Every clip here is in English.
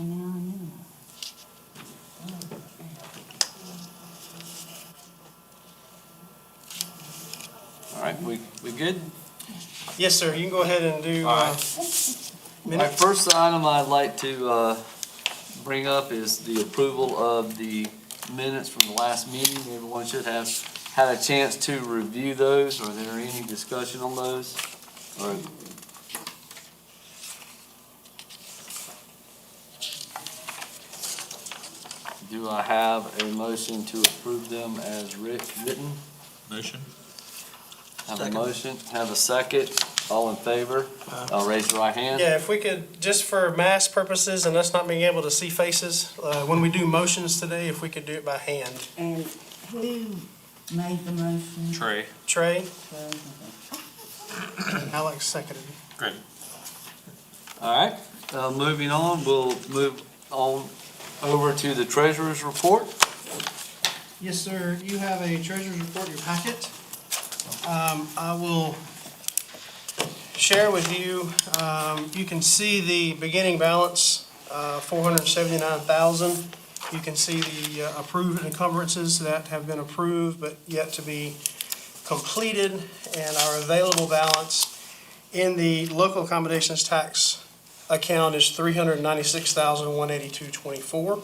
And now I know. All right, we good? Yes, sir. You can go ahead and do All right. My minutes. first item I'd like to bring up is the approval of the minutes from the last meeting. Everyone should have had a chance to review those. Are there any discussion on those? Or do I have a motion to approve them as written? Motion? Have a motion, have a second. All in favor? Raise your right hand. Yeah, if we could, just for mass purposes and us not being able to see faces, when we do motions today, if we could do it by hand. And who made the motion? Trey. Trey, Okay. Alex seconded. Great. All right, moving on, we'll move on over to the treasurer's report. Yes, sir. You have a treasurer's report in your packet. I will share with you, you can see the beginning balance, $479,000. You can see the approved encumbrances that have been approved but yet to be completed, and our available balance in the local accommodations tax account is $396,182.24.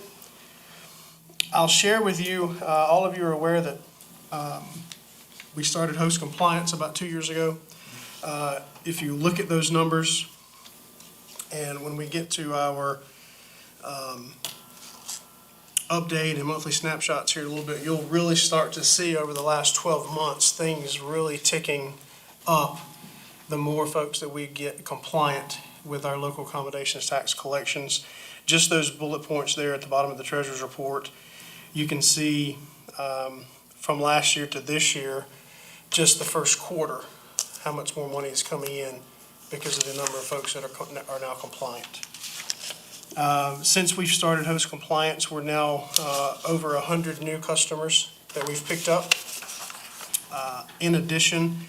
I'll share with you, all of you are aware that we started host compliance about 2 years ago. If you look at those numbers, and when we get to our update and monthly snapshots here a little bit, you'll really start to see over the last 12 months, things really ticking up the more folks that we get compliant with our local accommodations tax collections. Just those bullet points there at the bottom of the treasurer's report, you can see from last year to this year, just the first quarter, how much more money is coming in because of the number of folks that are now compliant. Since we've started host compliance, we're now over 100 new customers that we've picked up. In addition,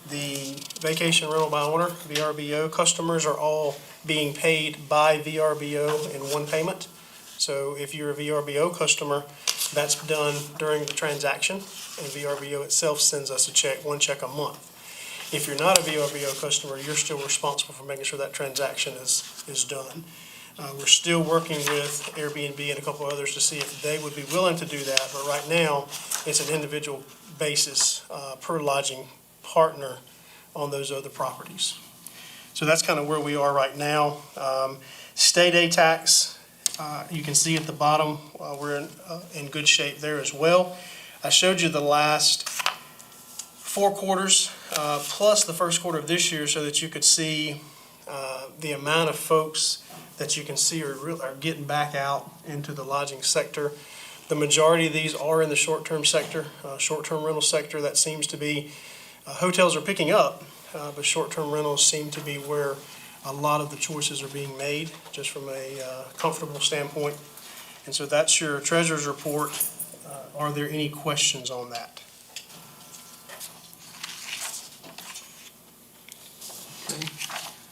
the vacation rental by owner, VRBO customers are all being paid by VRBO in one payment. So if you're a VRBO customer, that's done during the transaction, and VRBO itself sends us one check a month. If you're not a VRBO customer, you're still responsible for making sure that transaction is done. We're still working with Airbnb and a couple others to see if they would be willing to do that, but right now, it's an individual basis per lodging partner on those other properties. So that's kind of where we are right now. State aid tax, you can see at the bottom, we're in good shape there as well. I showed you the last 4 quarters plus the first quarter of this year so that you could see the amount of folks that you can see are getting back out into the lodging sector. The majority of these are in the short-term sector, short-term rental sector. That seems to be, hotels are picking up, but short-term rentals seem to be where a lot of the choices are being made, just from a comfortable standpoint. And so that's your treasurer's report. Are there any questions on that? Okay.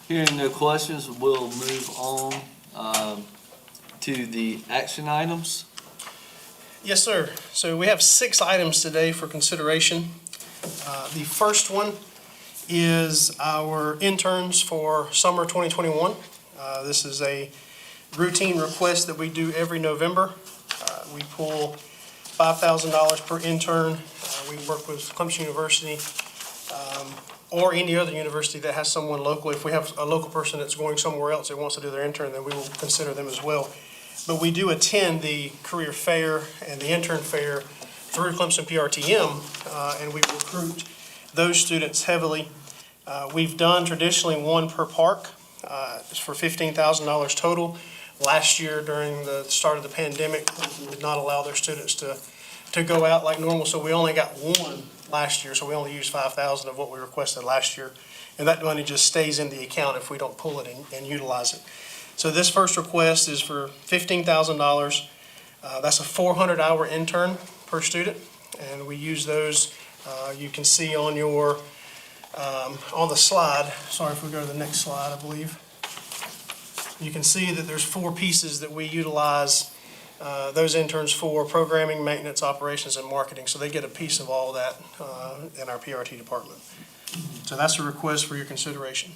Hearing no questions, we'll move on to the action items. Yes, sir. So we have 6 items today for consideration. The first one is our interns for summer 2021. This is a routine request that we do every November. We pull $5,000 per intern. We work with Clemson University or any other university that has someone local. If we have a local person that's going somewhere else that wants to do their intern, then we will consider them as well. But we do attend the career fair and the intern fair through Clemson PRTM, and we recruit those students heavily. We've done traditionally 1 per park. It's for $15,000 total. Last year, during the start of the pandemic, we did not allow their students to go out like normal, so we only got 1 last year, so we only used $5,000 of what we requested last year. And that money just stays in the account if we don't pull it and utilize it. So this first request is for $15,000. That's a 400-hour intern per student, and we use those. You can see on your on the slide. Sorry if we go to the next slide, I believe. You can see that there's 4 pieces that we utilize those interns for: programming, maintenance, operations, and marketing. So they get a piece of all that in our PRT department. So that's a request for your consideration.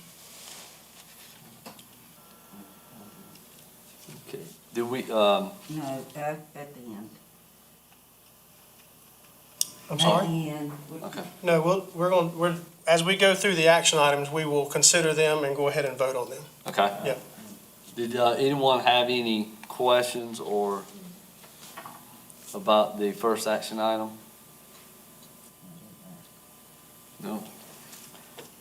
Okay. Did we, No, at the end. I'm sorry? At the end. okay. No, we're as we go through the action items, we will consider them and go ahead and vote on them. Okay. Yep. Did anyone have any questions or about the first action item? No?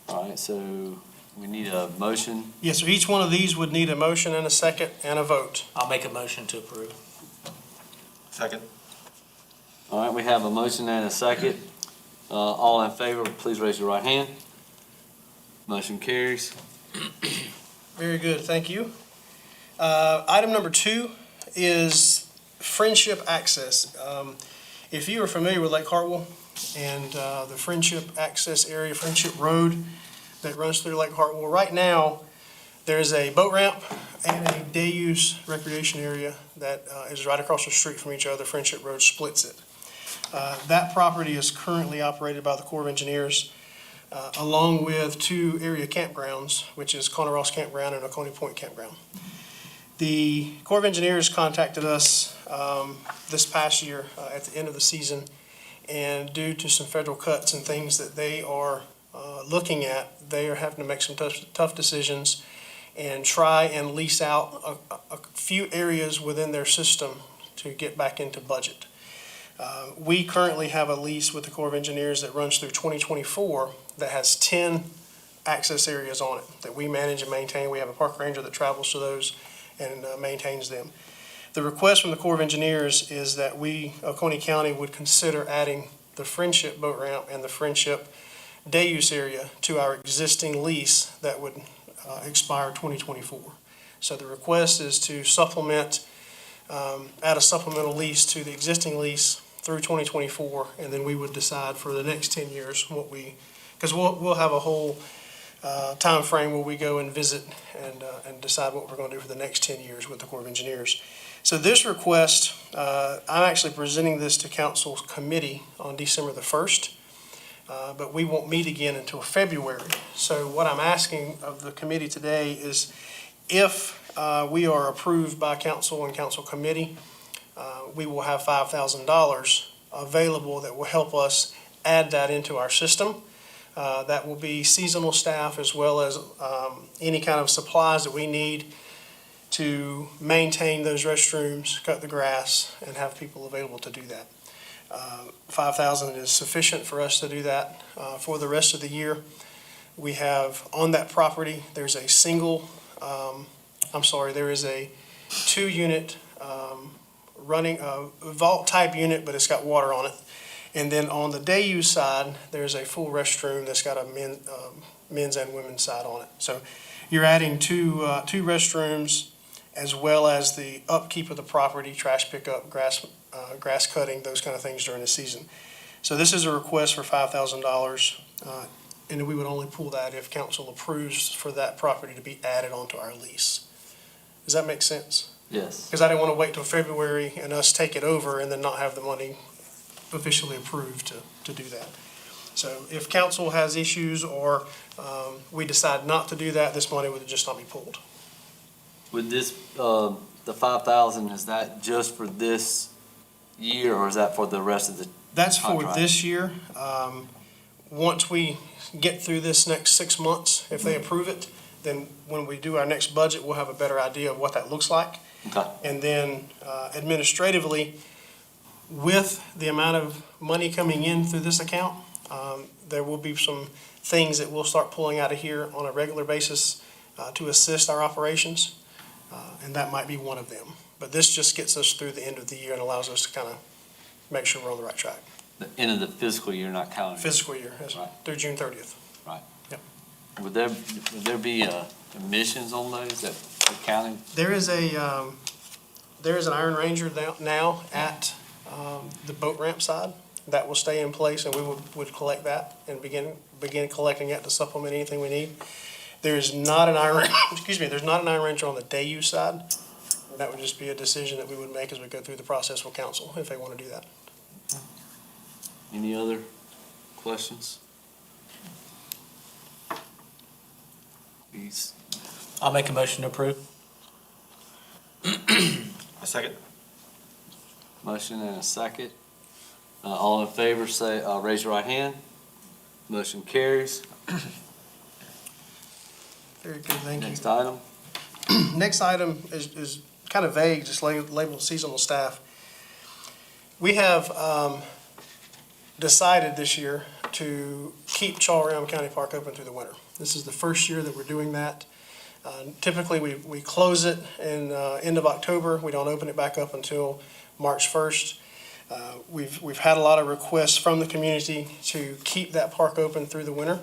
All right, so we need a motion. Yes, sir. Each one of these would need a motion and a second and a vote. I'll make a motion to approve. Second. All right, we have a motion and a second. All in favor, please raise your right hand. Motion carries. Very good, thank you. Item number 2 is Friendship Access. If you are familiar with Lake Hartwell and the Friendship Access area, Friendship Road that runs through Lake Hartwell, right now, there's a boat ramp and a day-use recreation area that is right across the street from each other. Friendship Road splits it. That property is currently operated by the Corps of Engineers, along with 2 area campgrounds, which is Conner Ross Campground and Oconee Point Campground. The Corps of Engineers contacted us this past year at the end of the season, and due to some federal cuts and things that they are looking at, they are having to make some tough decisions and try and lease out a few areas within their system to get back into budget. We currently have a lease with the Corps of Engineers that runs through 2024 that has 10 access areas on it that we manage and maintain. We have a park ranger that travels to those and maintains them. The request from the Corps of Engineers is that we, Oconee County, would consider adding the Friendship boat ramp and the Friendship day use area to our existing lease that would expire 2024. So the request is to supplement, add a supplemental lease to the existing lease through 2024, and then we would decide for the next 10 years what because we'll have a whole time frame where we go and visit and decide what we're going to do for the next 10 years with the Corps of Engineers. So this request, I'm actually presenting this to Council's committee on December the 1st, but we won't meet again until February. So what I'm asking of the committee today is if we are approved by council and council committee, we will have $5,000 available that will help us add that into our system. That will be seasonal staff as well as any kind of supplies that we need to maintain those restrooms, cut the grass, and have people available to do that. $5,000 is sufficient for us to do that for the rest of the year. We have on that property, there's a there is a 2-unit running vault type unit, but it's got water on it. And then on the day use side, there's a full restroom that's got a men's and women's side on it. So you're adding two restrooms as well as the upkeep of the property, trash pickup, grass cutting, those kind of things during the season. So this is a request for $5,000, and we would only pull that if council approves for that property to be added onto our lease. Does that make sense? Yes. Because I didn't want to wait till February and us take it over and then not have the money officially approved to do that. So if council has issues or we decide not to do that, this money would just not be pulled. With this, the 5,000, is that just for this year or is that for the rest of the That's for contract? this year. Once we get through this next 6 months, if they approve it, then when we do our next budget, we'll have a better idea of what that looks like. Okay. And then administratively, with the amount of money coming in through this account, there will be some things that we'll start pulling out of here on a regular basis to assist our operations, and that might be one of them. But this just gets us through the end of the year and allows us to kind of make sure we're on the right track. The end of the fiscal year, not calendar. Fiscal year, Right. through June 30th. Would there be emissions on those that the county? There is an Iron Ranger now at the boat ramp side. That will stay in place, and we would collect that and begin collecting it to supplement anything we need. There's not an iron, excuse me, there's not an iron wrench on the day use side. And that would just be a decision that we would make as we go through the process with council, if they want to do that. Any other questions? Please. I'll make a motion to approve. A second. Motion and a second. All in favor, say, raise your right hand. Motion carries. Very good, thank you. Next item. Next item is kind of vague, just labeled seasonal staff. We have decided this year to keep Charles County Park open through the winter. This is the first year that we're doing that. Typically, we close it in end of October. We don't open it back up until March 1st. We've had a lot of requests from the community to keep that park open through the winter.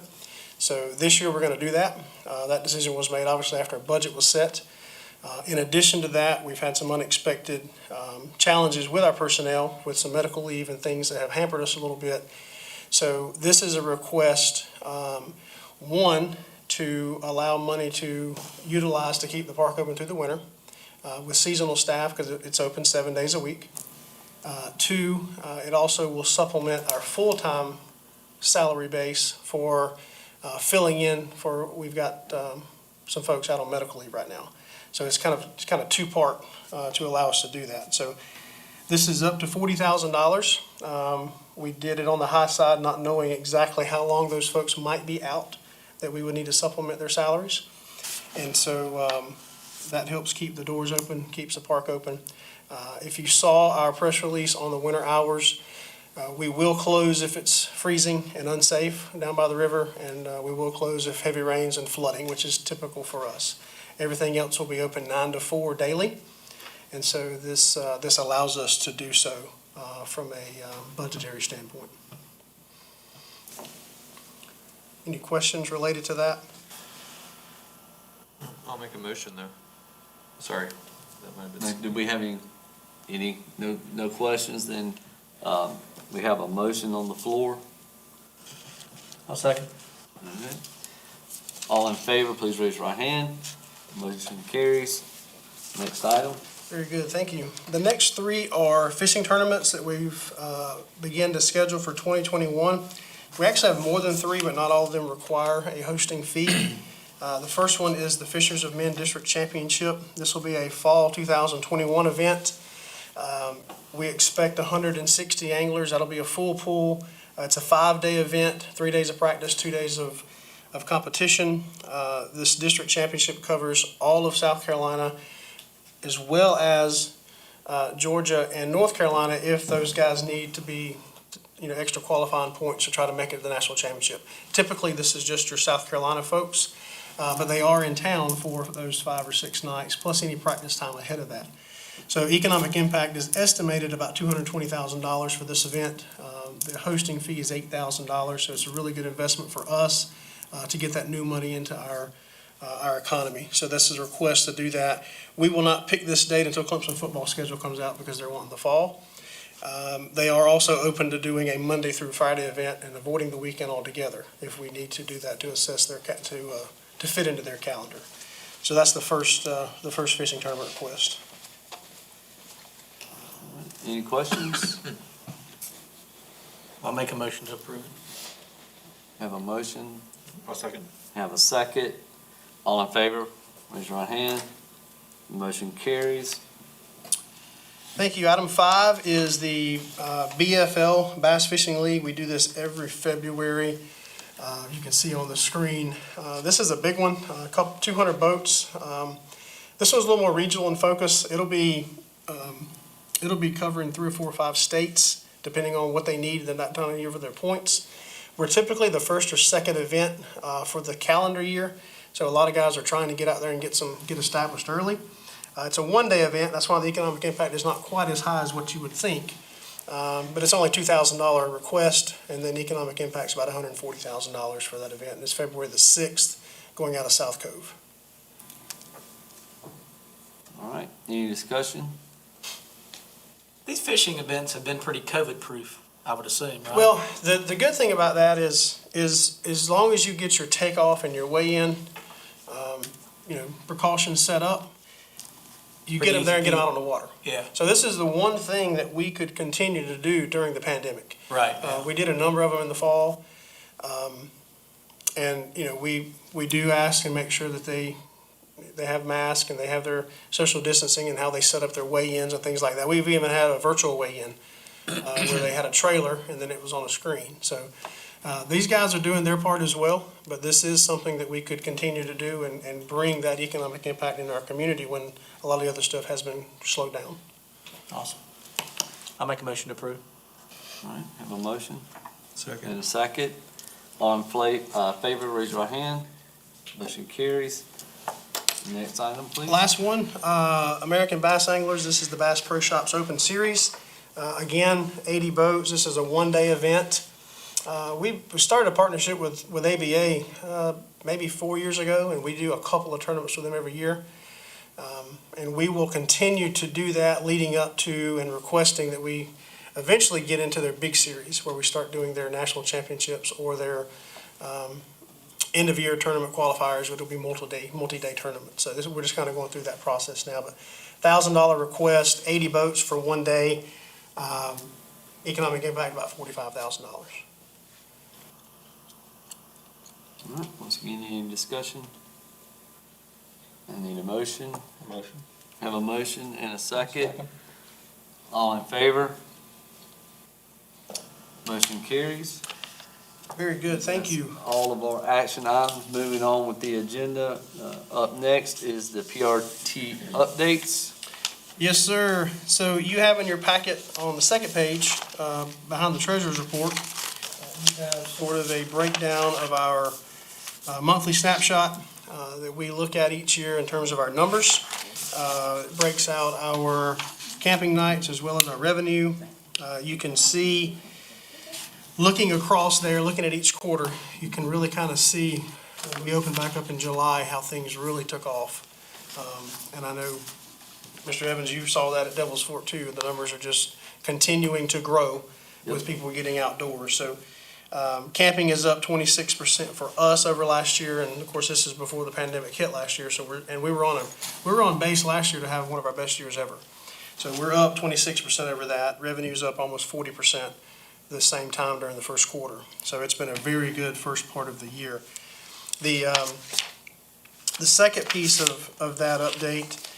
So this year, we're going to do that. That decision was made, obviously, after our budget was set. In addition to that, we've had some unexpected challenges with our personnel, with some medical leave and things that have hampered us a little bit. So this is a request, one, to allow money to utilize to keep the park open through the winter with seasonal staff, because it's open 7 days a week. Two, it also will supplement our full-time salary base for filling in for, we've got some folks out on medical leave right now. So it's kind of two-part to allow us to do that. So this is up to $40,000. We did it on the high side, not knowing exactly how long those folks might be out, that we would need to supplement their salaries. And so that helps keep the doors open, keeps the park open. If you saw our press release on the winter hours, we will close if it's freezing and unsafe down by the river, and we will close if heavy rains and flooding, which is typical for us. Everything else will be open 9 to 4 daily, and so this allows us to do so from a budgetary standpoint. Any questions related to that? I'll make a motion though. Sorry. That might have been. Did we have any no questions? Then we have a motion on the floor. I'll second. Okay. All in favor, please raise your right hand. Motion carries. Next item. Very good, thank you. The next three are fishing tournaments that we've begun to schedule for 2021. We actually have more than three, but not all of them require a hosting fee. The first one is the Fishers of Men District Championship. This will be a fall 2021 event. We expect 160 anglers. That'll be a full pool. It's a 5-day event, 3 days of practice, 2 days of competition. This district championship covers all of South Carolina, as well as Georgia and North Carolina, if those guys need to be, extra qualifying points to try to make it to the national championship. Typically, this is just your South Carolina folks, but they are in town for those 5 or 6 nights, plus any practice time ahead of that. So economic impact is estimated about $220,000 for this event. The hosting fee is $8,000, so it's a really good investment for us to get that new money into our economy. So this is a request to do that. We will not pick this date until Clemson football schedule comes out, because they're wanting the fall. They are also open to doing a Monday through Friday event and avoiding the weekend altogether if we need to do that to assess their to fit into their calendar. So that's the first fishing tournament request. Any questions? I'll make a motion to approve. Have a motion. I'll second. Have a second. All in favor, raise your right hand. Motion carries. Thank you. Item 5 is the BFL Bass Fishing League. We do this every February. You can see on the screen. This is a big one, 200 boats. This one's a little more regional in focus. It'll be covering 3 or 4 or 5 states, depending on what they need in that time of year for their points. We're typically the first or second event for the calendar year, so a lot of guys are trying to get out there and get established early. It's a 1-day event. That's why the economic impact is not quite as high as what you would think. But it's only $2,000 request, and then economic impact's about $140,000 for that event. And it's February the 6th, going out of South Cove. All right. Any discussion? These fishing events have been pretty COVID-proof, I would assume, right? Well, the good thing about that is as long as you get your takeoff and your weigh-in, precautions set up, you Pretty get them there and easy get them to out on the water. Yeah, So this is the one thing that we could continue to do during the pandemic. right. Yeah. We did a number of them in the fall. And, we do ask and make sure that they have masks and they have their social distancing and how they set up their weigh-ins and things like that. We've even had a virtual weigh-in where they had a trailer and then it was on a screen. So these guys are doing their part as well, but this is something that we could continue to do and bring that economic impact in our community when a lot of the other stuff has been slowed down. Awesome. I'll make a motion to approve. All right, have a motion Second. and a second. All in favor, raise your hand. Motion carries. Next item, please. Last one, American Bass Anglers. This is the Bass Pro Shops Open Series. Again, 80 boats. This is a one-day event. We started a partnership with ABA maybe 4 years ago, and we do a couple of tournaments with them every year. And we will continue to do that leading up to and requesting that we eventually get into their big series where we start doing their national championships or their end-of-year tournament qualifiers, which will be multi-day tournaments. So we're just kind of going through that process now. But $1,000 request, 80 boats for one day, economic impact about $45,000. All right, once again, any discussion? I need a motion. Motion. Have a motion and a second. All in favor? Motion carries. Very good, thank you. All of our action items. Moving on with the agenda. Up next is the PRT updates. Yes, sir. So you have in your packet on the second page, behind the treasurer's report, you have sort of a breakdown of our monthly snapshot that we look at each year in terms of our numbers. It breaks out our camping nights as well as our revenue. You can see, looking across there, looking at each quarter, you can really kind of see, when we opened back up in July, how things really took off. And I know, Mr. Evans, you saw that at Devil's Fort too. The numbers are just continuing to grow with people getting outdoors. So camping is up 26% for us over last year, and of course this is before the pandemic hit last year. So we were on base last year to have one of our best years ever. So we're up 26% over that. Revenue's up almost 40% the same time during the first quarter. So it's been a very good first part of the year. The second piece of that update,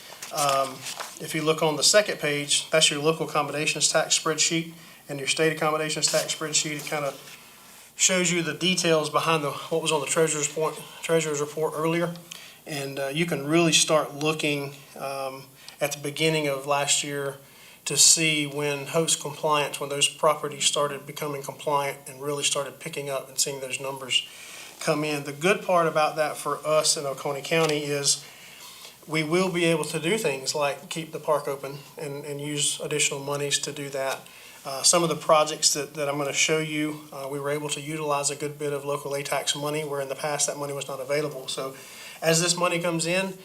if you look on the second page, that's your local accommodations tax spreadsheet and your state accommodations tax spreadsheet. It kind of shows you the details behind what was on the treasurer's report earlier. And you can really start looking at the beginning of last year to see when host compliance, when those properties started becoming compliant and really started picking up and seeing those numbers come in. The good part about that for us in Oconee County is we will be able to do things like keep the park open and use additional monies to do that. Some of the projects that I'm going to show you, we were able to utilize a good bit of local ATAX money, where in the past that money was not available. So as this money comes in,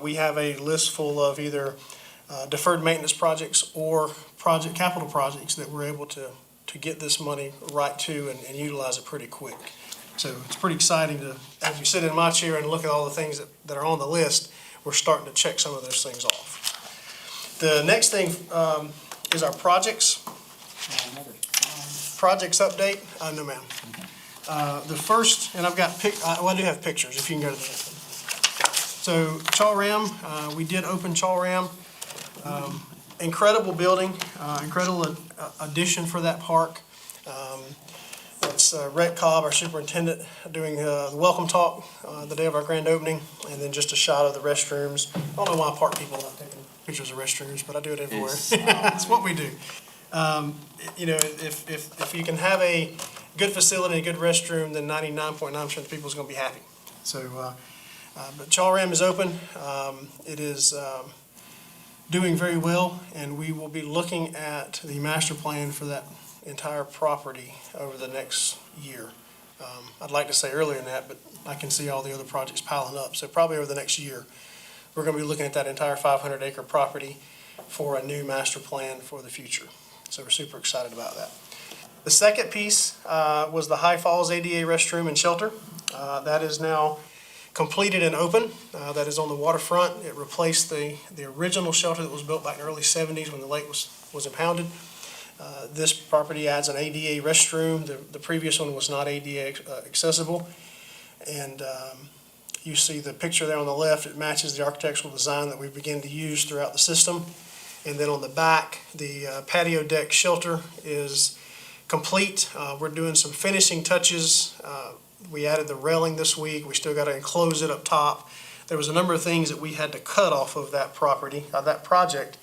we have a list full of either deferred maintenance projects or capital projects that we're able to get this money right to and utilize it pretty quick. So it's pretty exciting to, as you sit in my chair and look at all the things that are on the list, we're starting to check some of those things off. The next thing is our projects. Projects update? No, ma'am. The first, and I've got, I do have pictures if you can go to the next one. So Chaw Ram, we did open Chaw Ram. Incredible building, incredible addition for that park. It's Rhett Cobb, our superintendent, doing the welcome talk the day of our grand opening, and then just a shot of the restrooms. I don't know why park people are not taking pictures of restrooms, but I do it everywhere. That's what we do. If you can have a good facility, a good restroom, then 99.9% of the people is going to be happy. So, but Chaw Ram is open. It is doing very well, and we will be looking at the master plan for that entire property over the next year. I'd like to say earlier than that, but I can see all the other projects piling up. So probably over the next year, we're going to be looking at that entire 500-acre property for a new master plan for the future. So we're super excited about that. The second piece was the High Falls ADA restroom and shelter. That is now completed and open. That is on the waterfront. It replaced the original shelter that was built back in the early 70s when the lake was impounded. This property adds an ADA restroom. The previous one was not ADA accessible. And you see the picture there on the left. It matches the architectural design that we begin to use throughout the system. And then on the back, the patio deck shelter is complete. We're doing some finishing touches. We added the railing this week. We still got to enclose it up top. There was a number of things that we had to cut off of that property, that project,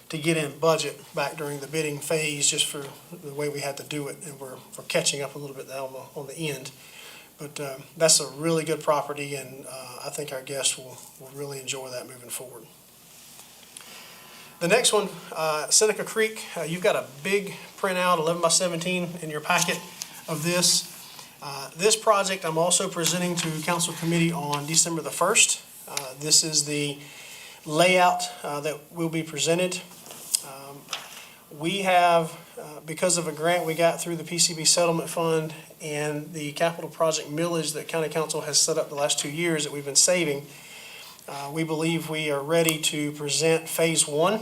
to get in budget back during the bidding phase, just for the way we had to do it. And we're catching up a little bit now on the end. But that's a really good property, and I think our guests will really enjoy that moving forward. The next one, Seneca Creek, you've got a big printout, 11 by 17 in your packet of this. This project I'm also presenting to Council Committee on December the 1st. This is the layout that will be presented. We have, because of a grant we got through the PCB Settlement Fund and the capital project millage that County Council has set up the last 2 years that we've been saving, we believe we are ready to present Phase 1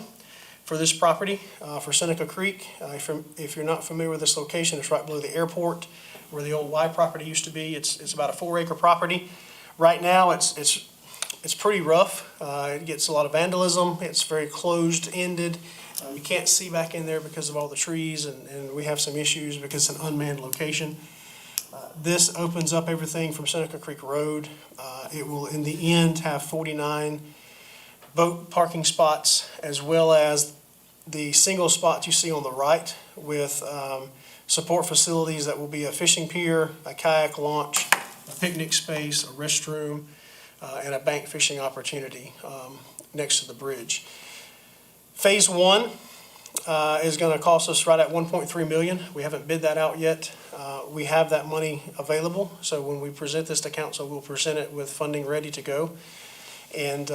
for this property, for Seneca Creek. If you're not familiar with this location, it's right below the airport where the old Y property used to be. It's about a 4-acre property. Right now, it's pretty rough. It gets a lot of vandalism. It's very closed-ended. You can't see back in there because of all the trees, and we have some issues because it's an unmanned location. This opens up everything from Seneca Creek Road. It will, in the end, have 49 boat parking spots, as well as the single spots you see on the right with support facilities that will be a fishing pier, a kayak launch, a picnic space, a restroom, and a bank fishing opportunity next to the bridge. Phase 1 is going to cost us right at $1.3 million. We haven't bid that out yet. We have that money available, so when we present this to council, we'll present it with funding ready to go. And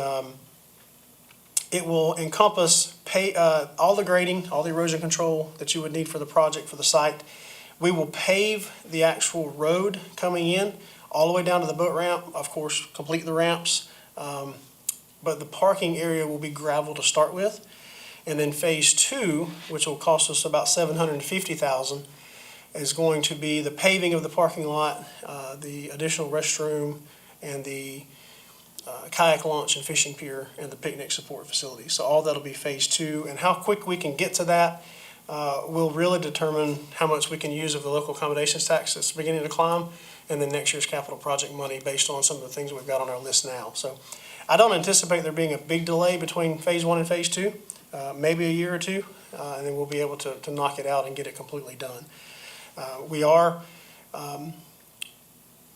it will encompass all the grading, all the erosion control that you would need for the project, for the site. We will pave the actual road coming in all the way down to the boat ramp, of course, complete the ramps. But the parking area will be gravel to start with. And then Phase 2, which will cost us about $750,000, is going to be the paving of the parking lot, the additional restroom, and the kayak launch and fishing pier, and the picnic support facility. So all that'll be Phase 2, and how quick we can get to that will really determine how much we can use of the local accommodations tax that's beginning to climb, and then next year's capital project money based on some of the things we've got on our list now. So I don't anticipate there being a big delay between Phase 1 and Phase 2, maybe a year or two, and then we'll be able to knock it out and get it completely done. We are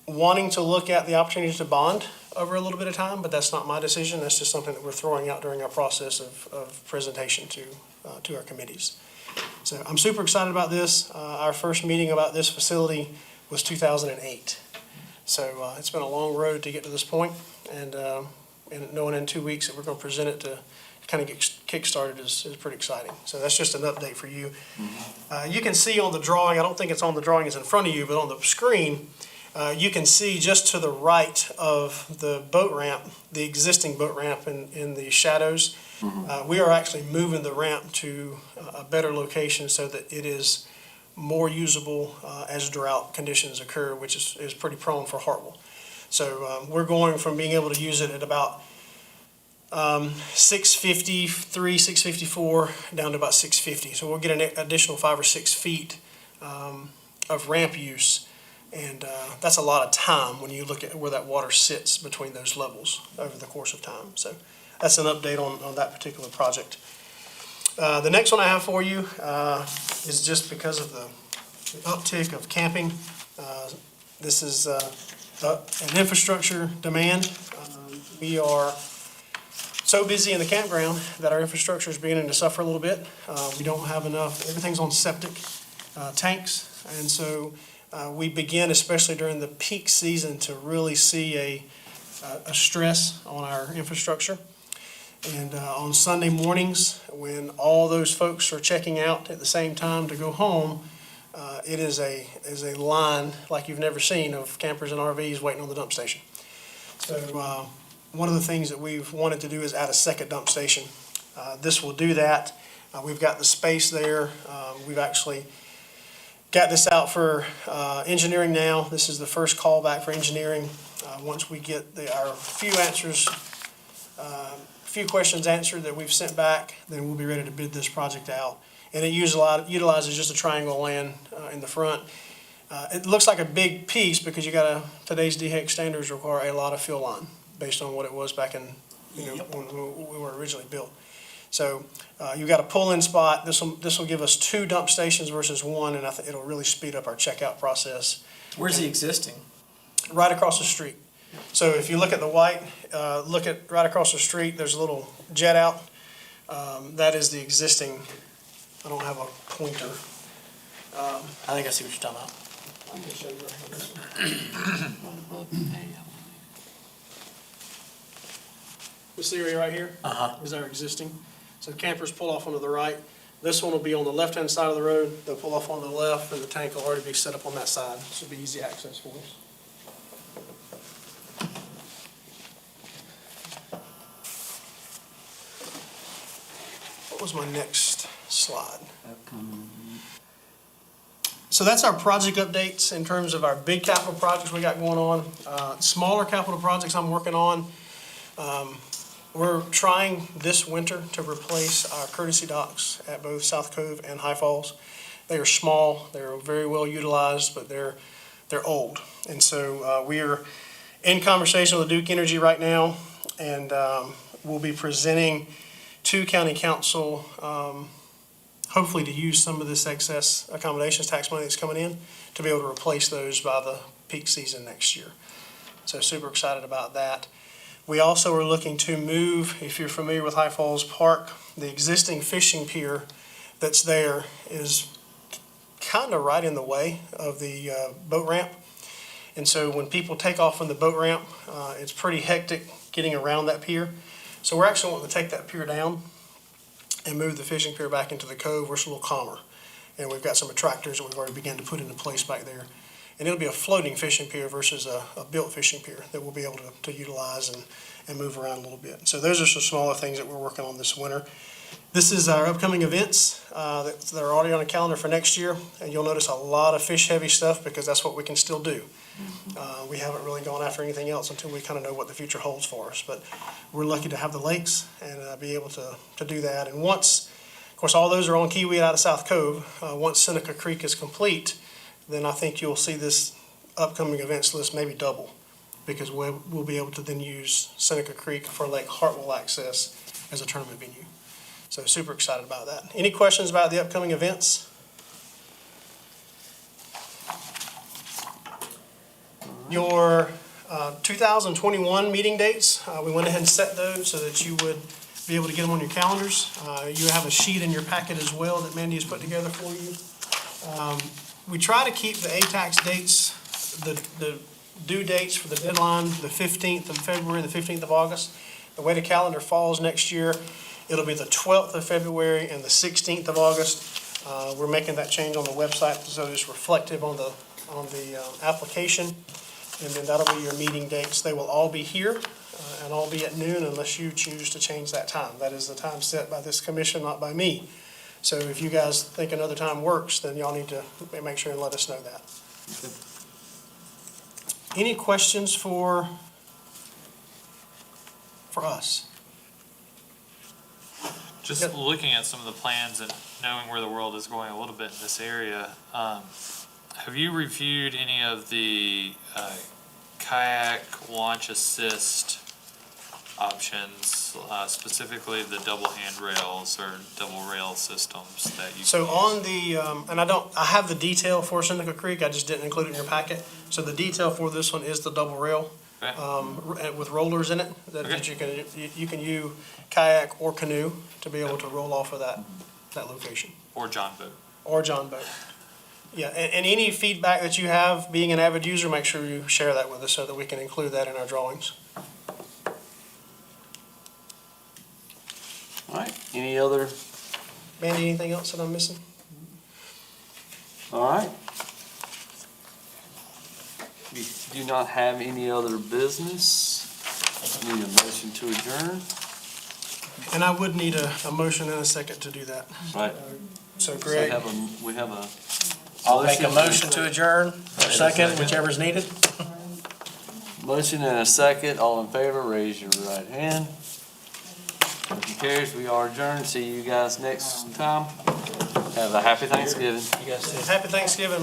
wanting to look at the opportunities to bond over a little bit of time, but that's not my decision. That's just something that we're throwing out during our process of presentation to our committees. So I'm super excited about this. Our first meeting about this facility was 2008. So it's been a long road to get to this point, and knowing in 2 weeks that we're going to present it to kind of get kick-started is pretty exciting. So that's just an update for you. You can see on the drawing, I don't think it's on the drawing, it's in front of you, but on the screen, you can see just to the right of the boat ramp, the existing boat ramp in the shadows. We are actually moving the ramp to a better location so that it is more usable as drought conditions occur, which is pretty prone for Hartwell. So we're going from being able to use it at about 653, 654 down to about 650. So we'll get an additional 5 or 6 feet of ramp use. And that's a lot of time when you look at where that water sits between those levels over the course of time. So that's an update on that particular project. The next one I have for you is just because of the uptick of camping. This is an infrastructure demand. We are so busy in the campground that our infrastructure is beginning to suffer a little bit. We don't have enough, everything's on septic tanks. And so we begin, especially during the peak season, to really see a stress on our infrastructure. And on Sunday mornings, when all those folks are checking out at the same time to go home, it is a line like you've never seen of campers and RVs waiting on the dump station. So one of the things that we've wanted to do is add a second dump station. This will do that. We've got the space there. We've actually got this out for engineering now. This is the first call back for engineering. Once we get our few questions answered that we've sent back, then we'll be ready to bid this project out. And it utilizes just a triangle land in the front. It looks like a big piece because today's DHEC standards require a lot of fill line based on what it was back in, when we were originally built. So you've got a pull-in spot. This will give us 2 dump stations versus 1, and I think it'll really speed up our checkout process. Where's the existing? Right across the street. So if you look at the white, look at right across the street, there's a little jet out. That is the existing, I don't have a pointer. I think I see what you're talking about. I can show you right here. This area right here is our existing. So campers pull off onto the right. This one will be on the left-hand side of the road. They'll pull off on the left, and the tank will already be set up on that side. So it'll be easy access for us. What was my next slide? Upcoming. So that's our project updates in terms of our big capital projects we got going on. Smaller capital projects I'm working on. We're trying this winter to replace our courtesy docks at both South Cove and High Falls. They are small, they're very well utilized, but they're old. And so we are in conversation with Duke Energy right now, and we'll be presenting to County Council, hopefully to use some of this excess accommodations tax money that's coming in to be able to replace those by the peak season next year. So super excited about that. We also are looking to move, if you're familiar with High Falls Park, the existing fishing pier that's there is kind of right in the way of the boat ramp. And so when people take off from the boat ramp, it's pretty hectic getting around that pier. So we're actually wanting to take that pier down and move the fishing pier back into the cove where it's a little calmer. And we've got some attractors that we've already begun to put into place back there. And it'll be a floating fishing pier versus a built fishing pier that we'll be able to utilize and move around a little bit. So those are some smaller things that we're working on this winter. This is our upcoming events that are already on the calendar for next year. And you'll notice a lot of fish-heavy stuff because that's what we can still do. We haven't really gone after anything else until we kind of know what the future holds for us. But we're lucky to have the lakes and be able to do that. And once, of course, all those are on Kiwi out of South Cove. Once Seneca Creek is complete, then I think you'll see this upcoming events list maybe double, because we'll be able to then use Seneca Creek for Lake Hartwell access as a tournament venue. So super excited about that. Any questions about the upcoming events? Your 2021 meeting dates, we went ahead and set those so that you would be able to get them on your calendars. You have a sheet in your packet as well that Mandy has put together for you. We try to keep the ATAX dates, the due dates for the deadline, the 15th of February and the 15th of August. The way the calendar falls next year, it'll be the 12th of February and the 16th of August. We're making that change on the website so it's reflective on the application. And then that'll be your meeting dates. They will all be here and all be at noon unless you choose to change that time. That is the time set by this commission, not by me. So if you guys think another time works, then y'all need to make sure and let us know that. Any questions for us? Just Yep. looking at some of the plans and knowing where the world is going a little bit in this area, have you reviewed any of the kayak launch assist options, specifically the double handrails or double rail systems that you So can on use? the, and I have the detail for Seneca Creek, I just didn't include it in your packet. So the detail for this one is the double rail, Okay. with rollers in it, that you can use kayak or canoe to be able to roll off of that location. Or John boat? Or John boat. Yeah, and any feedback that you have, being an avid user, make sure you share that with us so that we can include that in our drawings. All right, any other? Mandy, anything else that I'm missing? All right. We do not have any other business. Need a motion to adjourn? And I would need a motion and a second to do that. Right. So We Greg, have a. I'll make a motion to adjourn, or second, whichever's needed. Motion and a second, all in favor, raise your right hand. Motion carries, we are adjourned, see you guys next time. Have a happy Thanksgiving. You guys too. happy Thanksgiving.